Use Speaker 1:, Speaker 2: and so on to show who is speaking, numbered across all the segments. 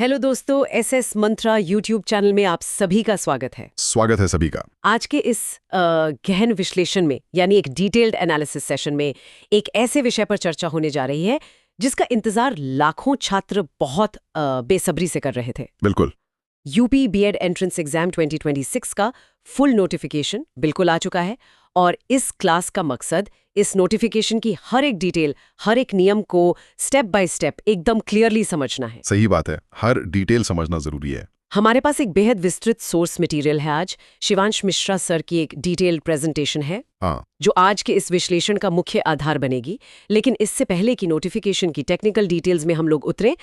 Speaker 1: Hello दोस्तों, SS मंत्रा YouTube channel में आप सभी का स्वागत है।
Speaker 2: स्वागत है सभी का।
Speaker 1: आज के इस गहन विश्लेषण में यानी एक डिटेल्ड एनालिसिस सेशन में एक ऐसे विषय पर चर्चा होने जा रही है जिसका इंतजार लाखों छात्र बहुत बेसब्री से कर रहे थे।
Speaker 2: बिल्कुल।
Speaker 1: यूपी बीएड एंट्रेंस एग्जाम 2026 का फुल नोटिफिकेशन बिल्कुल आ चुका है और इस क्लास का मकसद इस नोटिफिकेशन की हर एक डिटेल, हर एक नियम को स्टेप बाय स्टेप एकदम क्लियरली समझना है।
Speaker 2: सही बात है, हर डिटेल समझना जरूरी है।
Speaker 1: हमारे पास एक बेहद विस्तृत सोर्स मटेरियल है। आज शिवांश मिश्रा सर की एक डिटेल्ड प्रेजेंटेशन है जो आज के इस विश्लेषण का मुख्य आधार बनेगी। लेकिन इससे पहले कि नोटिफिकेशन की टेक्निकल डिटेल्स में हम लोग उतरे,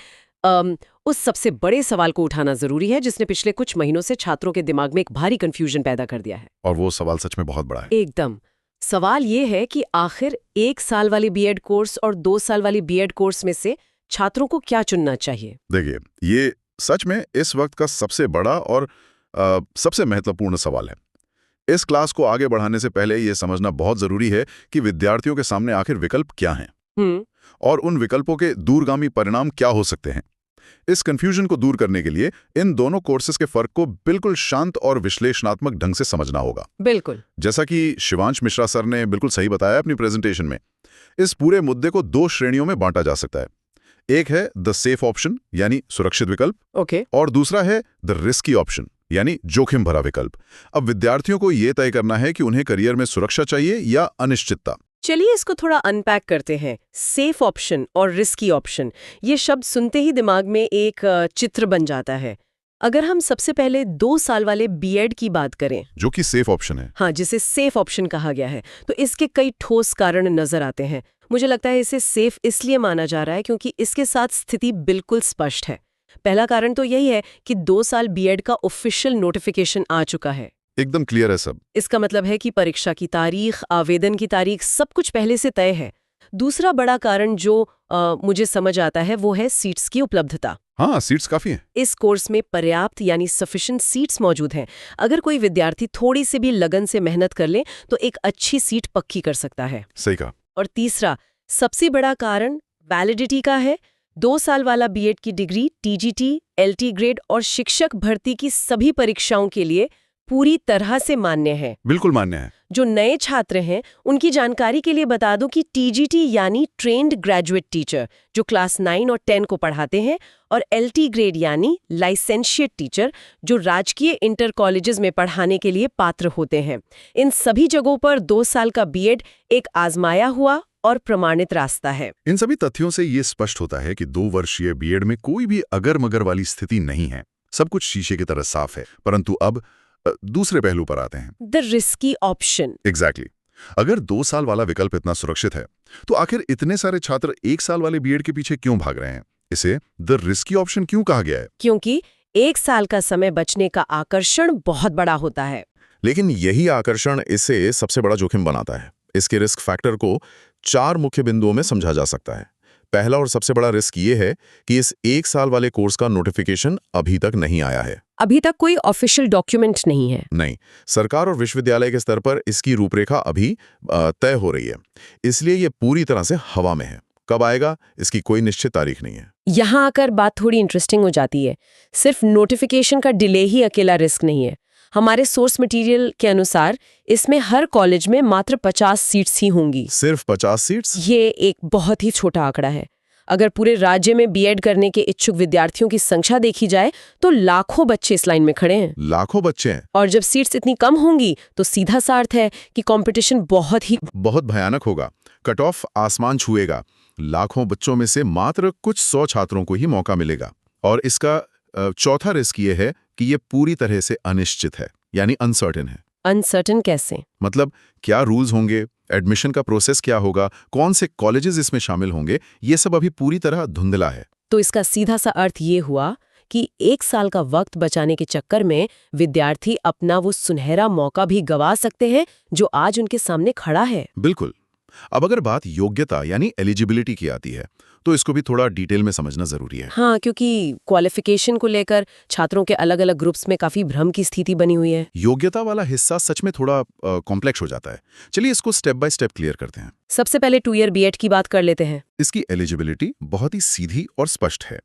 Speaker 1: उस सबसे बड़े सवाल को उठाना जरूरी है जिसने पिछले कुछ महीनों से छात्रों के दिमाग में एक भारी कंफ्यूजन पैदा कर दिया है।
Speaker 2: और वो सवाल सच में बहुत बड़ा है।
Speaker 1: एकदम। सवाल ये है कि आखिर 1 साल वाली बीएड कोर्स और 2 साल वाली बीएड कोर्स में से छात्रों को क्या चुनना चाहिए।
Speaker 2: देखिए, ये सच में इस वक्त का सबसे बड़ा और सबसे महत्वपूर्ण सवाल है। इस क्लास को आगे बढ़ाने से पहले ये समझना बहुत जरूरी है कि विद्यार्थियों के सामने आखिर विकल्प क्या हैं और उन विकल्पों के दूरगामी परिणाम क्या हो सकते हैं। इस कंफ्यूजन को दूर करने के लिए इन दोनों कोर्सेज के फर्क को बिल्कुल शांत और विश्लेषणात्मक ढंग से समझना होगा।
Speaker 1: बिल्कुल।
Speaker 2: जैसा कि शिवांश मिश्रा सर ने बिल्कुल सही बताया अपनी प्रेजेंटेशन में, इस पूरे मुद्दे को 2 श्रेणियों में बांटा जा सकता है। एक है द सेफ ऑप्शन यानी सुरक्षित विकल्प,
Speaker 1: ओके।
Speaker 2: और दूसरा है द रिस्की ऑप्शन यानी जोखिम भरा विकल्प। अब विद्यार्थियों को यह तय करना है कि उन्हें करियर में सुरक्षा चाहिए या अनिश्चितता।
Speaker 1: चलिए इसको थोड़ा अनपैक करते हैं। सेफ ऑप्शन और रिस्की ऑप्शन, ये शब्द सुनते ही दिमाग में एक चित्र बन जाता है। अगर हम सबसे पहले 2 साल वाले बीएड की बात करें,
Speaker 2: जो कि सेफ ऑप्शन है,
Speaker 1: हाँ, जिसे सेफ ऑप्शन कहा गया है, तो इसके कई ठोस कारण नजर आते हैं। मुझे लगता है इसे सेफ इसलिए माना जा रहा है क्योंकि इसके साथ स्थिति बिल्कुल स्पष्ट है। पहला कारण तो यही है कि 2 साल बीएड का ऑफिशियल नोटिफिकेशन आ चुका है।
Speaker 2: एकदम क्लियर है सब।
Speaker 1: इसका मतलब है कि परीक्षा की तारीख, आवेदन की तारीख, सब कुछ पहले से तय है। दूसरा बड़ा कारण जो मुझे समझ आता है वो है सीट्स की उपलब्धता।
Speaker 2: हाँ, सीट्स काफी हैं।
Speaker 1: इस कोर्स में पर्याप्त यानी सफिशिएंट सीट्स मौजूद हैं। अगर कोई विद्यार्थी थोड़ी सी भी लगन से मेहनत कर ले तो एक अच्छी सीट पक्की कर सकता है।
Speaker 2: सही कहा।
Speaker 1: और तीसरा सबसे बड़ा कारण वैलिडिटी का है। 2 साल वाला बीएड की डिग्री टीजीटी, एलटी ग्रेड और शिक्षक भर्ती की सभी परीक्षाओं के लिए पूरी तरह से मान्य है।
Speaker 2: बिल्कुल मान्य है।
Speaker 1: जो नए छात्र हैं उनकी जानकारी के लिए बता दूं कि टीजीटी यानी ट्रेन्ड ग्रेजुएट टीचर, जो क्लास 9 और 10 को पढ़ाते हैं, और एलटी ग्रेड यानी लाइसेंशिएट टीचर, जो राजकीय इंटर कॉलेजेस में पढ़ाने के लिए पात्र होते हैं। इन सभी जगहों पर 2 साल का बीएड एक आजमाया हुआ और प्रमाणित रास्ता है।
Speaker 2: इन सभी तथ्यों से ये स्पष्ट होता है कि 2 वर्षीय बीएड में कोई भी अगर मगर वाली स्थिति नहीं है। सब कुछ शीशे की तरह साफ है। परंतु अब दूसरे पहलू पर आते हैं,
Speaker 1: द रिस्की ऑप्शन।
Speaker 2: एग्जैक्टली। अगर 2 साल वाला विकल्प इतना सुरक्षित है तो आखिर इतने सारे छात्र 1 साल वाले बीएड के पीछे क्यों भाग रहे हैं? इसे द रिस्की ऑप्शन क्यों कहा गया है?
Speaker 1: क्योंकि 1 साल का समय बचने का आकर्षण बहुत बड़ा होता है।
Speaker 3: लेकिन यही आकर्षण इसे सबसे बड़ा जोखिम बनाता है। इसके रिस्क फैक्टर को 4 मुख्य बिंदुओं में समझा जा सकता है। पहला और सबसे बड़ा रिस्क ये है कि इस 1 साल वाले कोर्स का नोटिफिकेशन अभी तक नहीं आया है।
Speaker 1: अभी तक कोई ऑफिशियल डॉक्यूमेंट नहीं है।
Speaker 3: नहीं, सरकार और विश्वविद्यालय के स्तर पर इसकी रूपरेखा अभी तय हो रही है, इसलिए ये पूरी तरह से हवा में है। कब आएगा इसकी कोई निश्चित तारीख नहीं है।
Speaker 1: यहाँ आकर बात थोड़ी इंटरेस्टिंग हो जाती है। सिर्फ नोटिफिकेशन का डिले ही अकेला रिस्क नहीं है। हमारे सोर्स मटेरियल के अनुसार इसमें हर कॉलेज में मात्र 50 सीट्स ही होंगी।
Speaker 3: सिर्फ 50 सीट्स?
Speaker 1: ये एक बहुत ही छोटा आंकड़ा है। अगर पूरे राज्य में बीएड करने के इच्छुक विद्यार्थियों की संख्या देखी जाए तो लाखों बच्चे इस लाइन में खड़े हैं।
Speaker 3: लाखों बच्चे हैं।
Speaker 1: और जब सीट्स इतनी कम होंगी तो सीधा सा अर्थ है कि कंपटीशन बहुत
Speaker 2: भयानक होगा। कट ऑफ आसमान छुएगा। लाखों बच्चों में से मात्र कुछ 100 छात्रों को ही मौका मिलेगा। और इसका चौथा रिस्क ये है कि ये पूरी तरह से अनिश्चित है, यानी अनसर्टेन है।
Speaker 1: अनसर्टेन कैसे?
Speaker 2: मतलब क्या रूल्स होंगे, एडमिशन का प्रोसेस क्या होगा, कौन से कॉलेजेस इसमें शामिल होंगे, ये सब अभी पूरी तरह धुंधला है।
Speaker 1: तो इसका सीधा सा अर्थ ये हुआ कि 1 साल का वक्त बचाने के चक्कर में विद्यार्थी अपना वो सुनहरा मौका भी गवा सकते हैं जो आज उनके सामने खड़ा है।
Speaker 2: बिल्कुल। अब अगर बात योग्यता यानी एलिजिबिलिटी की आती है तो इसको भी थोड़ा डिटेल में समझना जरूरी है।
Speaker 1: हाँ, क्योंकि क्वालिफिकेशन को लेकर छात्रों के अलग अलग ग्रुप्स में काफी भ्रम की स्थिति बनी हुई है।
Speaker 2: योग्यता वाला हिस्सा सच में थोड़ा कॉम्प्लेक्स हो जाता है। चलिए इसको स्टेप बाय स्टेप क्लियर करते हैं।
Speaker 1: सबसे पहले 2 ईयर बीएड की बात कर लेते हैं।
Speaker 2: इसकी एलिजिबिलिटी बहुत ही सीधी और स्पष्ट है।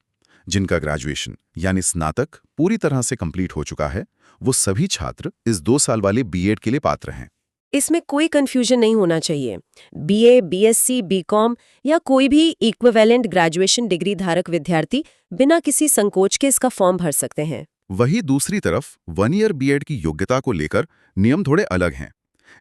Speaker 2: जिनका ग्रेजुएशन यानी स्नातक पूरी तरह से कंप्लीट हो चुका है, वो सभी छात्र इस 2 साल वाले बीएड के लिए पात्र हैं।
Speaker 1: इसमें कोई कंफ्यूजन नहीं होना चाहिए। बीए, बीएससी, बीकॉम या कोई भी इक्विवेलेंट ग्रेजुएशन डिग्री धारक विद्यार्थी बिना किसी संकोच के इसका फॉर्म भर सकते हैं।
Speaker 2: वही दूसरी तरफ 1 ईयर बीएड की योग्यता को लेकर नियम थोड़े अलग हैं।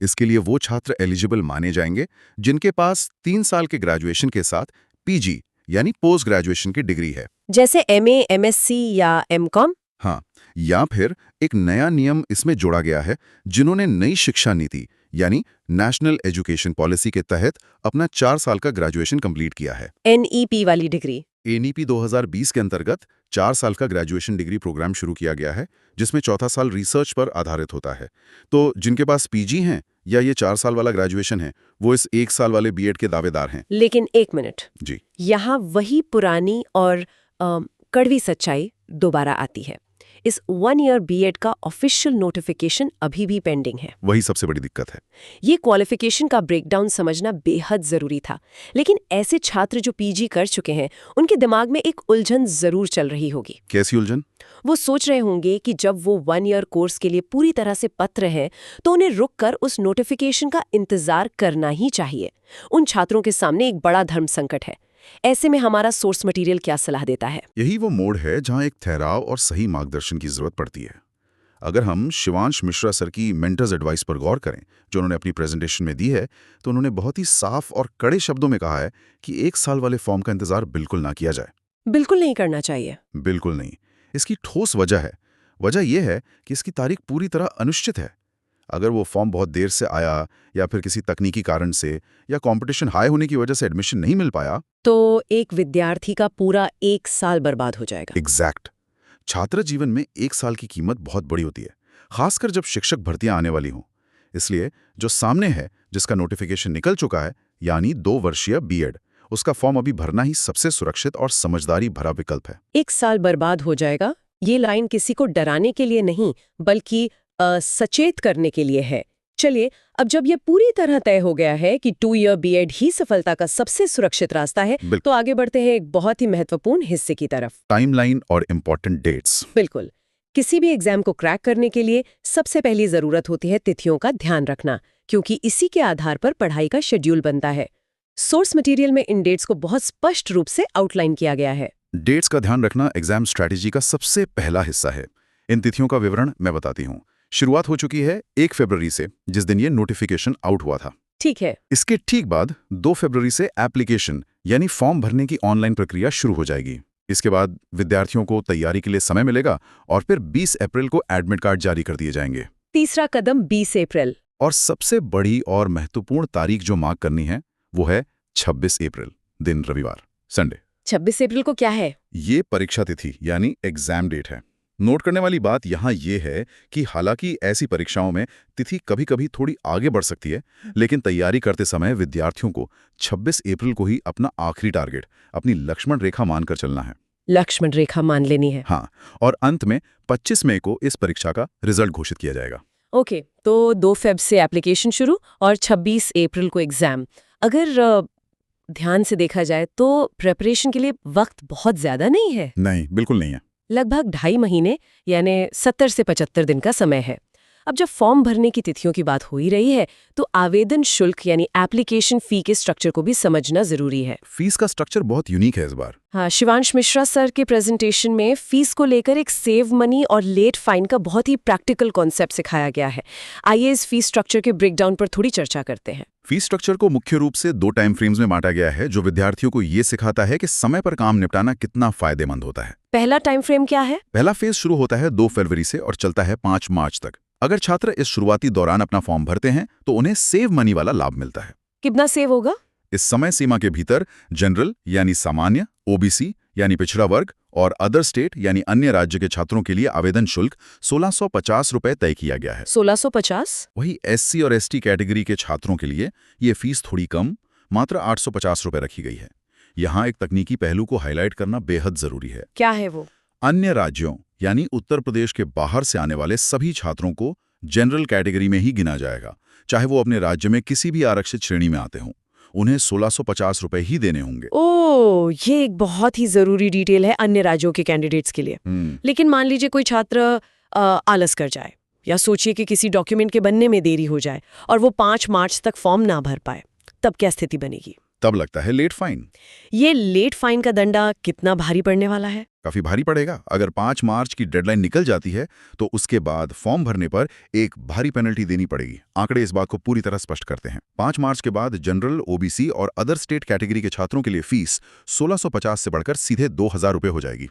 Speaker 2: इसके लिए वो छात्र एलिजिबल माने जाएंगे जिनके पास 3 साल के ग्रेजुएशन के साथ पीजी यानी पोस्ट ग्रेजुएशन की डिग्री है,
Speaker 1: जैसे एमए, एमएससी या एमकॉम।
Speaker 2: हाँ, या फिर एक नया नियम इसमें जोड़ा गया है, जिन्होंने नई शिक्षा नीति यानी नेशनल एजुकेशन पॉलिसी के तहत अपना 4 साल का ग्रेजुएशन कंप्लीट किया है।
Speaker 1: एनईपी वाली डिग्री।
Speaker 2: एनईपी 2020 के अंतर्गत 4 साल का ग्रेजुएशन डिग्री प्रोग्राम शुरू किया गया है, जिसमें चौथा साल रिसर्च पर आधारित होता है। तो जिनके पास पीजी हैं या ये 4 साल वाला ग्रेजुएशन है, वो इस 1 साल वाले बीएड के दावेदार हैं।
Speaker 1: लेकिन एक मिनट,
Speaker 2: जी,
Speaker 1: यहाँ वही पुरानी और कड़वी सच्चाई दोबारा आती है। इस 1 ईयर बीएड का ऑफिशियल नोटिफिकेशन अभी भी पेंडिंग है।
Speaker 2: वही सबसे बड़ी दिक्कत है।
Speaker 1: ये क्वालिफिकेशन का ब्रेकडाउन समझना बेहद जरूरी था। लेकिन ऐसे छात्र जो पीजी कर चुके हैं, उनके दिमाग में एक उलझन जरूर चल रही होगी।
Speaker 2: कैसी उलझन?
Speaker 1: वो सोच रहे होंगे कि जब वो 1 ईयर कोर्स के लिए पूरी तरह से पत्र हैं, तो उन्हें रुककर उस नोटिफिकेशन का इंतजार करना ही चाहिए। उन छात्रों के सामने एक बड़ा धर्म संकट है। ऐसे में हमारा सोर्स मटेरियल क्या सलाह देता है?
Speaker 2: यही वो मोड़ है जहां एक ठहराव और सही मार्गदर्शन की जरूरत पड़ती है। अगर हम शिवांश मिश्रा सर की मेंटर्स एडवाइस पर गौर करें, जो उन्होंने अपनी प्रेजेंटेशन में दी है, तो उन्होंने बहुत ही साफ और कड़े शब्दों में कहा है कि 1 साल वाले फॉर्म का इंतजार बिल्कुल ना किया जाए।
Speaker 1: बिल्कुल नहीं करना चाहिए।
Speaker 2: बिल्कुल नहीं। इसकी ठोस वजह है। वजह यह है कि इसकी तारीख पूरी तरह अनिश्चित है। अगर वो फॉर्म बहुत देर से आया या फिर किसी तकनीकी कारण से या कंपटीशन हाई होने की वजह से एडमिशन नहीं मिल पाया,
Speaker 1: तो एक विद्यार्थी का पूरा 1 साल बर्बाद हो जाएगा।
Speaker 2: एग्जैक्ट। छात्र जीवन में 1 साल की कीमत बहुत बड़ी होती है, खासकर जब शिक्षक भर्तियां आने वाली हों। इसलिए जो सामने है, जिसका नोटिफिकेशन निकल चुका है, यानी 2 वर्षीय बीएड, उसका फॉर्म अभी भरना ही सबसे सुरक्षित और समझदारी भरा विकल्प है।
Speaker 1: 1 साल बर्बाद हो जाएगा, ये लाइन किसी को डराने के लिए नहीं, बल्कि सचेत करने के लिए है। चलिए, अब जब ये पूरी तरह तय हो गया है कि 2 ईयर बीएड ही सफलता का सबसे सुरक्षित रास्ता है, तो आगे बढ़ते हैं एक बहुत ही महत्वपूर्ण हिस्से की तरफ,
Speaker 2: टाइमलाइन और इम्पोर्टेंट डेट्स।
Speaker 1: बिल्कुल। किसी भी एग्जाम को क्रैक करने के लिए सबसे पहली जरूरत होती है तिथियों का ध्यान रखना, क्योंकि इसी के आधार पर पढ़ाई का शेड्यूल बनता है। सोर्स मटेरियल में इन डेट्स को बहुत स्पष्ट रूप से आउटलाइन किया गया है।
Speaker 2: डेट्स का ध्यान रखना एग्जाम स्ट्रैटेजी का सबसे पहला हिस्सा है। इन तिथियों का विवरण मैं बताती हूँ। शुरुआत हो चुकी है 1 फरवरी से, जिस दिन ये नोटिफिकेशन आउट हुआ था।
Speaker 1: ठीक है।
Speaker 2: इसके ठीक बाद 2 फरवरी से एप्लीकेशन यानी फॉर्म भरने की ऑनलाइन प्रक्रिया शुरू हो जाएगी। इसके बाद विद्यार्थियों को तैयारी के लिए समय मिलेगा और फिर 20 अप्रैल को एडमिट कार्ड जारी कर दिए जाएंगे।
Speaker 1: तीसरा कदम 20 अप्रैल।
Speaker 2: और सबसे बड़ी और महत्वपूर्ण तारीख जो मार्क करनी है, वो है 26 अप्रैल, दिन रविवार, संडे।
Speaker 1: 26 अप्रैल को क्या है?
Speaker 2: ये परीक्षा तिथि यानी एग्जाम डेट है। नोट करने वाली बात यहाँ ये है कि हालांकि ऐसी परीक्षाओं में तिथि कभी-कभी थोड़ी आगे बढ़ सकती है, लेकिन तैयारी करते समय विद्यार्थियों को 26 अप्रैल को ही अपना आखिरी टारगेट, अपनी लक्ष्मण रेखा मानकर चलना है।
Speaker 1: लक्ष्मण रेखा मान लेनी है।
Speaker 2: हाँ, और अंत में 25 मई को इस परीक्षा का रिजल्ट घोषित किया जाएगा।
Speaker 1: ओके, तो 2 फेब से एप्लीकेशन शुरू और 26 अप्रैल को एग्जाम। अगर ध्यान से देखा जाए तो प्रिपरेशन के लिए वक्त बहुत ज्यादा नहीं है।
Speaker 2: नहीं, बिल्कुल नहीं है।
Speaker 1: लगभग 2.5 महीने यानी 70 से 75 दिन का समय है। अब जब फॉर्म भरने की तिथियों की बात हो ही रही है, तो आवेदन शुल्क यानी एप्लीकेशन फी के स्ट्रक्चर को भी समझना जरूरी है।
Speaker 2: फीस का स्ट्रक्चर बहुत यूनिक है इस बार।
Speaker 1: हाँ, शिवांश मिश्रा सर के प्रेजेंटेशन में फीस को लेकर एक सेव मनी और लेट फाइन का बहुत ही प्रैक्टिकल कॉन्सेप्ट सिखाया गया है। आइए इस फीस स्ट्रक्चर के ब्रेकडाउन पर थोड़ी चर्चा करते हैं।
Speaker 2: फीस स्ट्रक्चर को मुख्य रूप से 2 टाइम फ्रेम्स में बांटा गया है, जो विद्यार्थियों को ये सिखाता है कि समय पर काम निपटाना कितना फायदेमंद होता है।
Speaker 1: पहला टाइम फ्रेम क्या है?
Speaker 2: पहला फेज शुरू होता है 2 फरवरी से और चलता है 5 मार्च तक। अगर छात्र इस शुरुआती दौरान अपना फॉर्म भरते हैं तो उन्हें सेव मनी वाला लाभ मिलता है।
Speaker 1: कितना सेव होगा?
Speaker 2: इस समय सीमा के भीतर जनरल यानी सामान्य, ओबीसी यानी पिछड़ा वर्ग और अदर स्टेट यानी अन्य राज्य के छात्रों के लिए आवेदन शुल्क 1650 रुपए तय किया गया है।
Speaker 1: 1650?
Speaker 2: वही एससी और एसटी कैटेगरी के छात्रों के लिए ये फीस थोड़ी कम, मात्र 850 रुपए रखी गई है। यहाँ एक तकनीकी पहलू को हाईलाइट करना बेहद जरूरी है।
Speaker 1: क्या है वो?
Speaker 2: अन्य राज्यों यानी उत्तर प्रदेश के बाहर से आने वाले सभी छात्रों को जनरल कैटेगरी में ही गिना जाएगा, चाहे वो अपने राज्य में किसी भी आरक्षित श्रेणी में आते हों। उन्हें 1650 रुपए ही देने होंगे।
Speaker 1: ओ, ये एक बहुत ही जरूरी डिटेल है अन्य राज्यों के कैंडिडेट्स के लिए। लेकिन मान लीजिए कोई छात्र आलस कर जाए, या सोचिए कि किसी डॉक्यूमेंट के बनने में देरी हो जाए और वो 5 मार्च तक फॉर्म ना भर पाए, तब क्या स्थिति बनेगी?
Speaker 2: तब लगता है लेट फाइन।
Speaker 1: ये लेट फाइन का दंडा कितना भारी पड़ने वाला है?
Speaker 2: काफी भारी पड़ेगा। अगर 5 मार्च की डेडलाइन निकल जाती है तो उसके बाद फॉर्म भरने पर एक भारी पेनल्टी देनी पड़ेगी। आंकड़े इस बात को पूरी तरह स्पष्ट करते हैं। 5 मार्च के बाद जनरल, ओबीसी और अदर स्टेट कैटेगरी के छात्रों के लिए फीस 1650 से बढ़कर सीधे 2000 रुपए हो जाएगी।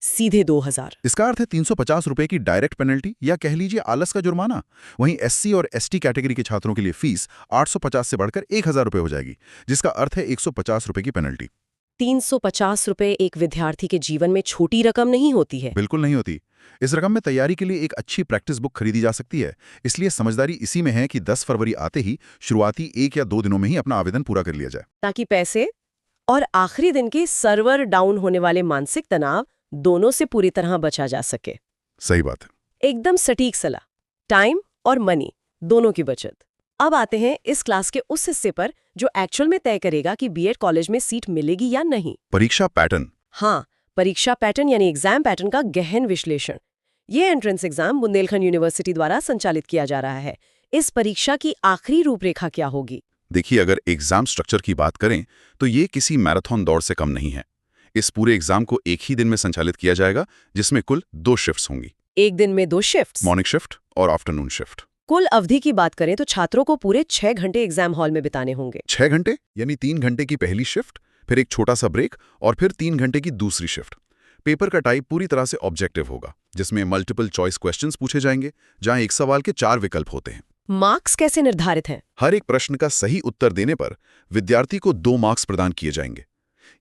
Speaker 1: सीधे 2000?
Speaker 2: इसका अर्थ है 350 रुपए की डायरेक्ट पेनल्टी, या कह लीजिए आलस का जुर्माना। वहीं एससी और एसटी कैटेगरी के छात्रों के लिए फीस 850 से बढ़कर 1000 रुपए हो जाएगी, जिसका अर्थ है 150 रुपए की पेनल्टी।
Speaker 1: 350 रुपए एक विद्यार्थी के जीवन में छोटी रकम नहीं होती है।
Speaker 2: बिल्कुल नहीं होती। इस रकम में तैयारी के लिए एक अच्छी प्रैक्टिस बुक खरीदी जा सकती है। इसलिए समझदारी इसी में है कि 10 फरवरी आते ही शुरुआती 1 या 2 दिनों में ही अपना आवेदन पूरा कर लिया जाए,
Speaker 1: ताकि पैसे और आखिरी दिन के सर्वर डाउन होने वाले मानसिक तनाव दोनों से पूरी तरह बचा जा सके।
Speaker 2: सही बात है।
Speaker 1: एकदम सटीक सलाह। टाइम और मनी दोनों की बचत। अब आते हैं इस क्लास के उस हिस्से पर जो एक्चुअल में तय करेगा कि बीएड कॉलेज में सीट मिलेगी या नहीं।
Speaker 2: परीक्षा पैटर्न।
Speaker 1: हाँ, परीक्षा पैटर्न यानी एग्जाम पैटर्न का गहन विश्लेषण। ये एंट्रेंस एग्जाम बुंदेलखंड यूनिवर्सिटी द्वारा संचालित किया जा रहा है। इस परीक्षा की आखिरी रूपरेखा क्या होगी?
Speaker 2: देखिए, अगर एग्जाम स्ट्रक्चर की बात करें तो ये किसी मैराथन दौड़ से कम नहीं है। इस पूरे एग्जाम को एक ही दिन में संचालित किया जाएगा, जिसमें कुल 2 शिफ्ट्स होंगी।
Speaker 1: एक दिन में 2 शिफ्ट्स?
Speaker 2: मॉर्निंग शिफ्ट और आफ्टरनून शिफ्ट।
Speaker 1: कुल अवधि की बात करें तो छात्रों को पूरे 6 घंटे एग्जाम हॉल में बिताने होंगे।
Speaker 2: 6 घंटे यानी 3 घंटे की पहली शिफ्ट, फिर एक छोटा सा ब्रेक और फिर 3 घंटे की दूसरी शिफ्ट। पेपर का टाइप पूरी तरह से ऑब्जेक्टिव होगा, जिसमें मल्टीपल चॉइस क्वेश्चंस पूछे जाएंगे, जहां एक सवाल के 4 विकल्प होते हैं।
Speaker 1: मार्क्स कैसे निर्धारित हैं?
Speaker 2: हर एक प्रश्न का सही उत्तर देने पर विद्यार्थी को 2 मार्क्स प्रदान किए जाएंगे।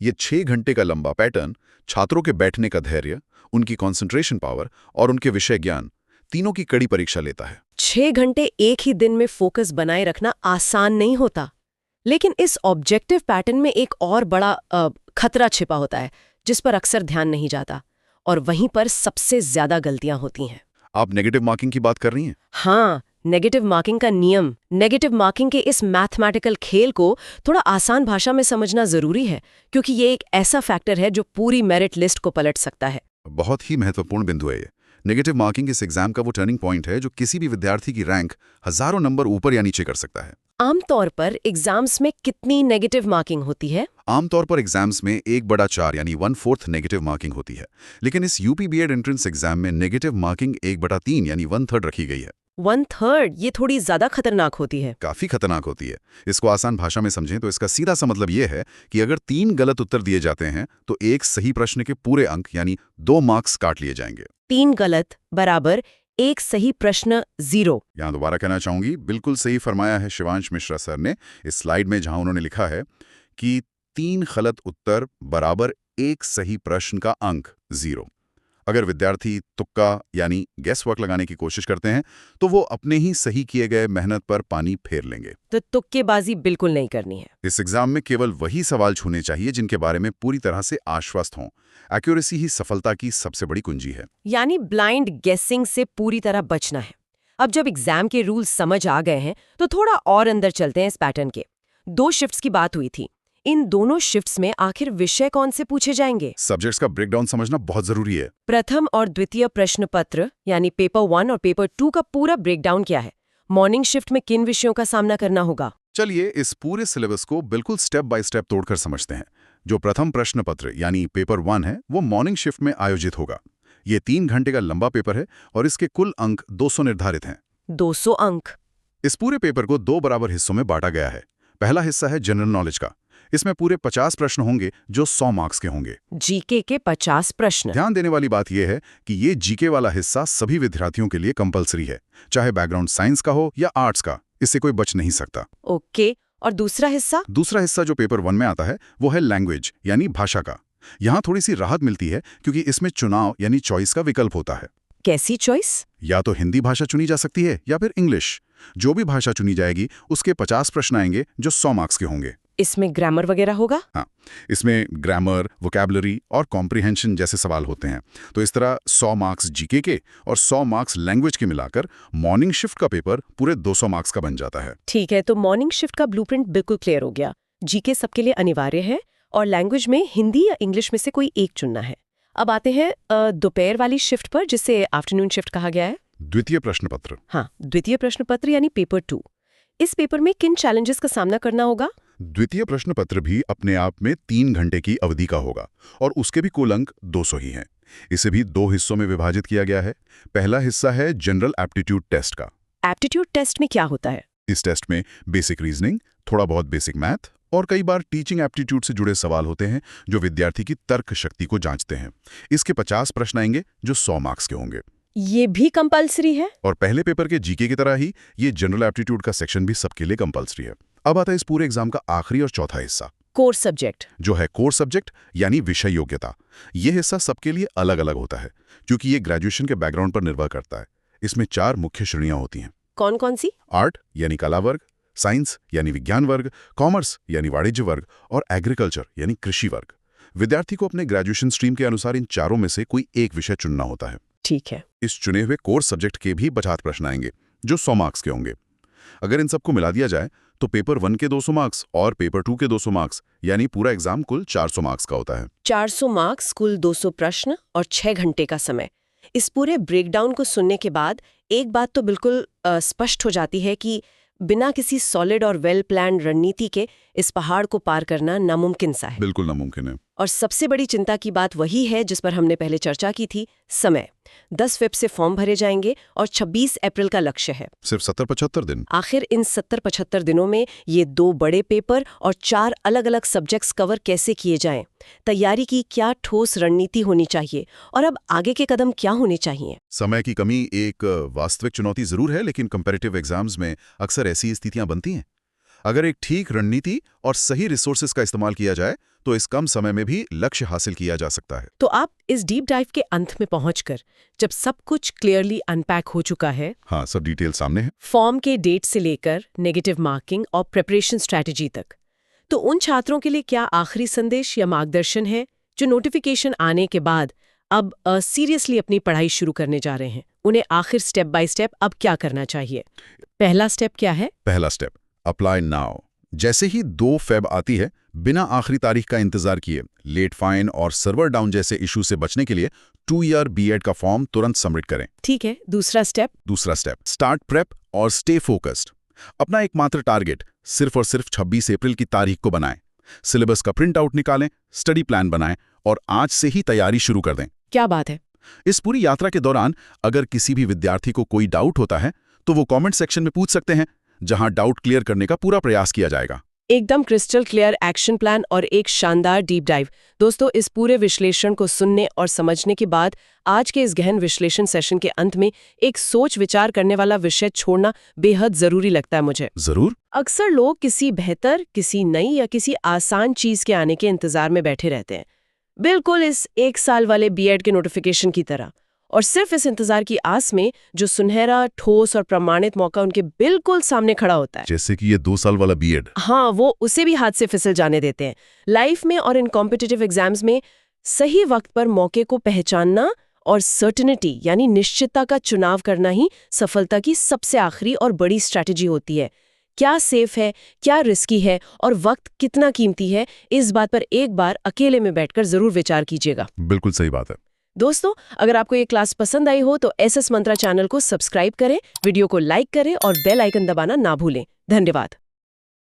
Speaker 2: ये 6 घंटे का लंबा पैटर्न छात्रों के बैठने का धैर्य, उनकी कंसंट्रेशन पावर और उनके विषय ज्ञान तीनों की कड़ी परीक्षा लेता है।
Speaker 1: 6 घंटे एक ही दिन में फोकस बनाए रखना आसान नहीं होता। लेकिन इस ऑब्जेक्टिव पैटर्न में एक और बड़ा खतरा छिपा होता है, जिस पर अक्सर ध्यान नहीं जाता, और वहीं पर सबसे ज्यादा गलतियां होती हैं।
Speaker 2: आप नेगेटिव मार्किंग की बात कर रही हैं?
Speaker 1: हाँ, नेगेटिव मार्किंग का नियम। नेगेटिव मार्किंग के इस मैथमेटिकल खेल को थोड़ा आसान भाषा में समझना जरूरी है, क्योंकि ये एक ऐसा फैक्टर है जो पूरी मेरिट लिस्ट को पलट सकता है।
Speaker 2: बहुत ही महत्वपूर्ण बिंदु है ये। नेगेटिव मार्किंग इस एग्जाम का वो टर्निंग पॉइंट है जो किसी भी विद्यार्थी की रैंक हजारों नंबर ऊपर या नीचे कर सकता है।
Speaker 1: आमतौर पर एग्जाम्स में कितनी नेगेटिव मार्किंग होती है?
Speaker 2: आमतौर पर एग्जाम्स में 1/4 यानी 1/4 नेगेटिव मार्किंग होती है, लेकिन इस यूपी बीएड एंट्रेंस एग्जाम में नेगेटिव मार्किंग 1/3 यानी 1/3 रखी गई है।
Speaker 1: 1/3? ये थोड़ी ज्यादा खतरनाक होती है।
Speaker 2: काफी खतरनाक होती है। इसको आसान भाषा में समझें तो इसका सीधा सा मतलब ये है कि अगर 3 गलत उत्तर दिए जाते हैं तो एक सही प्रश्न के पूरे अंक यानी 2 मार्क्स काट लिए जाएंगे।
Speaker 1: 3 गलत बराबर एक सही प्रश्न 0।
Speaker 2: यहाँ दोबारा कहना चाहूंगी, बिल्कुल सही फरमाया है शिवांश मिश्रा सर ने इस स्लाइड में, जहां उन्होंने लिखा है कि 3 गलत उत्तर बराबर एक सही प्रश्न का अंक 0। अगर विद्यार्थी तुक्का यानी गेस वर्क लगाने की कोशिश करते हैं तो वो अपने ही सही किए गए मेहनत पर पानी फेर लेंगे।
Speaker 1: तो तुक्केबाजी बिल्कुल नहीं करनी है।
Speaker 2: इस एग्जाम में केवल वही सवाल छूने चाहिए जिनके बारे में पूरी तरह से आश्वस्त हों। एक्यूरेसी ही सफलता की सबसे बड़ी कुंजी है।
Speaker 1: यानी ब्लाइंड गेसिंग से पूरी तरह बचना है। अब जब एग्जाम के रूल्स समझ आ गए हैं तो थोड़ा और अंदर चलते हैं इस पैटर्न के। 2 शिफ्ट्स की बात हुई थी। इन दोनों शिफ्ट्स में आखिर विषय कौन से पूछे जाएंगे?
Speaker 2: सब्जेक्ट्स का ब्रेकडाउन समझना बहुत जरूरी है।
Speaker 1: प्रथम और द्वितीय प्रश्न पत्र यानी पेपर 1 और पेपर 2 का पूरा ब्रेकडाउन क्या है? मॉर्निंग शिफ्ट में किन विषयों का सामना करना होगा?
Speaker 2: चलिए इस पूरे सिलेबस को बिल्कुल स्टेप बाय स्टेप तोड़कर समझते हैं। जो प्रथम प्रश्न पत्र यानी पेपर 1 है वो मॉर्निंग शिफ्ट में आयोजित होगा। ये 3 घंटे का लंबा पेपर है और इसके कुल अंक 200 निर्धारित हैं।
Speaker 1: 200 अंक?
Speaker 2: इस पूरे पेपर को 2 बराबर हिस्सों में बांटा गया है। पहला हिस्सा है जनरल नॉलेज का। इसमें पूरे 50 प्रश्न होंगे जो 100 मार्क्स के होंगे।
Speaker 1: जीके के 50 प्रश्न?
Speaker 2: ध्यान देने वाली बात यह है कि ये जीके वाला हिस्सा सभी विद्यार्थियों के लिए कंपलसरी है, चाहे बैकग्राउंड साइंस का हो या आर्ट्स का। इससे कोई बच नहीं सकता।
Speaker 1: ओके, और दूसरा हिस्सा?
Speaker 2: दूसरा हिस्सा जो पेपर 1 में आता है वो है लैंग्वेज यानी भाषा का। यहाँ थोड़ी सी राहत मिलती है क्योंकि इसमें चुनाव यानी चॉइस का विकल्प होता है।
Speaker 1: कैसी चॉइस?
Speaker 2: या तो हिंदी भाषा चुनी जा सकती है या फिर इंग्लिश। जो भी भाषा चुनी जाएगी उसके 50 प्रश्न आएंगे जो 100 मार्क्स के होंगे।
Speaker 1: इसमें ग्रामर वगैरह होगा?
Speaker 2: हाँ, इसमें ग्रामर, वोकैबुलरी और कॉम्प्रिहेंशन जैसे सवाल होते हैं। तो इस तरह 100 मार्क्स जीके के और 100 मार्क्स लैंग्वेज के मिलाकर मॉर्निंग शिफ्ट का पेपर पूरे 200 मार्क्स का बन जाता है।
Speaker 1: ठीक है, तो मॉर्निंग शिफ्ट का ब्लूप्रिंट बिल्कुल क्लियर हो गया। जीके सबके लिए अनिवार्य है और लैंग्वेज में हिंदी या इंग्लिश में से कोई एक चुनना है। अब आते हैं दोपहर वाली शिफ्ट पर, जिसे आफ्टरनून शिफ्ट कहा गया है।
Speaker 2: द्वितीय प्रश्न पत्र।
Speaker 1: हाँ, द्वितीय प्रश्न पत्र यानी पेपर 2। इस पेपर में किन चैलेंजेस का सामना करना होगा?
Speaker 2: द्वितीय प्रश्न पत्र भी अपने आप में 3 घंटे की अवधि का होगा और उसके भी कुल अंक 200 ही हैं। इसे भी 2 हिस्सों में विभाजित किया गया है। पहला हिस्सा है जनरल एप्टीट्यूड टेस्ट का।
Speaker 1: एप्टीट्यूड टेस्ट में क्या होता है?
Speaker 2: इस टेस्ट में बेसिक रीजनिंग, थोड़ा बहुत बेसिक मैथ और कई बार टीचिंग एप्टीट्यूड से जुड़े सवाल होते हैं जो विद्यार्थी की तर्क शक्ति को जांचते हैं। इसके 50 प्रश्न आएंगे जो 100 मार्क्स के होंगे।
Speaker 1: ये भी कंपलसरी है?
Speaker 2: और पहले पेपर के जीके की तरह ही ये जनरल एप्टीट्यूड का सेक्शन भी सबके लिए कंपलसरी है। अब आता है इस पूरे एग्जाम का आखिरी और चौथा हिस्सा,
Speaker 1: कोर सब्जेक्ट,
Speaker 2: जो है कोर सब्जेक्ट यानी विषय योग्यता। ये हिस्सा सबके लिए अलग अलग होता है क्योंकि ये ग्रेजुएशन के बैकग्राउंड पर निर्भर करता है। इसमें 4 मुख्य श्रेणियां होती हैं।
Speaker 1: कौन कौन सी?
Speaker 2: आर्ट यानी कला वर्ग, साइंस यानी विज्ञान वर्ग, कॉमर्स यानी वाणिज्य वर्ग और एग्रीकल्चर यानी कृषि वर्ग। विद्यार्थी को अपने ग्रेजुएशन स्ट्रीम के अनुसार इन चारों में से कोई एक विषय चुनना होता है।
Speaker 1: ठीक है।
Speaker 2: इस चुने हुए कोर सब्जेक्ट के भी 50 प्रश्न आएंगे जो 100 मार्क्स के होंगे। अगर इन सबको मिला दिया जाए तो पेपर 1 के 200 मार्क्स और पेपर 2 के 200 मार्क्स यानी पूरा एग्जाम कुल 400 मार्क्स का होता है।
Speaker 1: 400 मार्क्स, कुल 200 प्रश्न और 6 घंटे का समय। इस पूरे ब्रेकडाउन को सुनने के बाद एक बात तो बिल्कुल स्पष्ट हो जाती है कि बिना किसी सॉलिड और वेल प्लान रणनीति के इस पहाड़ को पार करना नामुमकिन सा है।
Speaker 2: बिल्कुल नामुमकिन है।
Speaker 1: और सबसे बड़ी चिंता की बात वही है जिस पर हमने पहले चर्चा की थी, समय। 10 फेब से फॉर्म भरे जाएंगे और 26 अप्रैल का लक्ष्य है।
Speaker 2: सिर्फ 70-75 दिन।
Speaker 1: आखिर इन 70-75 दिनों में ये 2 बड़े पेपर और 4 अलग अलग सब्जेक्ट्स कवर कैसे किए जाएं? तैयारी की क्या ठोस रणनीति होनी चाहिए और अब आगे के कदम क्या होने चाहिए?
Speaker 2: समय की कमी एक वास्तविक चुनौती जरूर है, लेकिन कंपैरेटिव एग्जाम्स में अक्सर ऐसी स्थितियां बनती हैं। अगर एक ठीक रणनीति और सही रिसोर्सेज का इस्तेमाल किया जाए तो इस कम समय में भी लक्ष्य हासिल किया जा सकता है।
Speaker 1: तो आप इस डीप डाइव के अंत में पहुंचकर जब सब कुछ क्लियरली अनपैक हो चुका है,
Speaker 2: हाँ, सब डिटेल सामने है,
Speaker 1: फॉर्म के डेट से लेकर नेगेटिव मार्किंग और प्रिपरेशन स्ट्रैटेजी तक, तो उन छात्रों के लिए क्या आखिरी संदेश या मार्गदर्शन है जो नोटिफिकेशन आने के बाद अब सीरियसली अपनी पढ़ाई शुरू करने जा रहे हैं? उन्हें आखिर स्टेप बाय स्टेप अब क्या करना चाहिए? पहला स्टेप क्या है?
Speaker 2: पहला स्टेप, अप्लाई नाउ। जैसे ही 2 फेब आती है, बिना आखिरी तारीख का इंतजार किए लेट फाइन और सर्वर डाउन जैसे इशू से बचने के लिए 2 ईयर बीएड का फॉर्म तुरंत सबमिट करें।
Speaker 1: ठीक है। दूसरा स्टेप?
Speaker 2: दूसरा स्टेप, स्टार्ट प्रेप और स्टे फोकस्ड। अपना एकमात्र टारगेट सिर्फ और सिर्फ 26 अप्रैल की तारीख को बनाएं। सिलेबस का प्रिंट आउट निकालें, स्टडी प्लान बनाएं और आज से ही तैयारी शुरू कर दें।
Speaker 1: क्या बात है।
Speaker 2: इस पूरी यात्रा के दौरान अगर किसी भी विद्यार्थी को कोई डाउट होता है तो वो कमेंट सेक्शन में पूछ सकते हैं, जहां डाउट क्लियर करने का पूरा प्रयास किया जाएगा।
Speaker 1: एकदम क्रिस्टल क्लियर एक्शन प्लान और एक शानदार डीप डाइव। दोस्तों, इस पूरे विश्लेषण को सुनने और समझने के बाद आज के इस गहन विश्लेषण सेशन के अंत में एक सोच विचार करने वाला विषय छोड़ना बेहद जरूरी लगता है मुझे।
Speaker 2: जरूर।
Speaker 1: अक्सर लोग किसी बेहतर, किसी नई या किसी आसान चीज के आने के इंतजार में बैठे रहते हैं, बिल्कुल इस 1 साल वाले बीएड के नोटिफिकेशन की तरह, और सिर्फ इस इंतजार की आस में जो सुनहरा, ठोस और प्रमाणित मौका उनके बिल्कुल सामने खड़ा होता है,
Speaker 2: जैसे कि ये 2 साल वाला बीएड,
Speaker 1: हाँ, वो उसे भी हाथ से फिसल जाने देते हैं। लाइफ में और इन कॉम्पिटिटिव एग्जाम्स में सही वक्त पर मौके को पहचानना और सर्टेनिटी यानी निश्चितता का चुनाव करना ही सफलता की सबसे आखिरी और बड़ी स्ट्रैटेजी होती है। क्या सेफ है, क्या रिस्की है और वक्त कितना कीमती है, इस बात पर एक बार अकेले में बैठकर जरूर विचार कीजिएगा।
Speaker 2: बिल्कुल सही बात है।
Speaker 1: दोस्तों, अगर आपको ये क्लास पसंद आई हो तो एसएस मंत्रा चैनल को सब्सक्राइब करें, वीडियो को लाइक करें और बेल आइकन दबाना ना भूलें। धन्यवाद।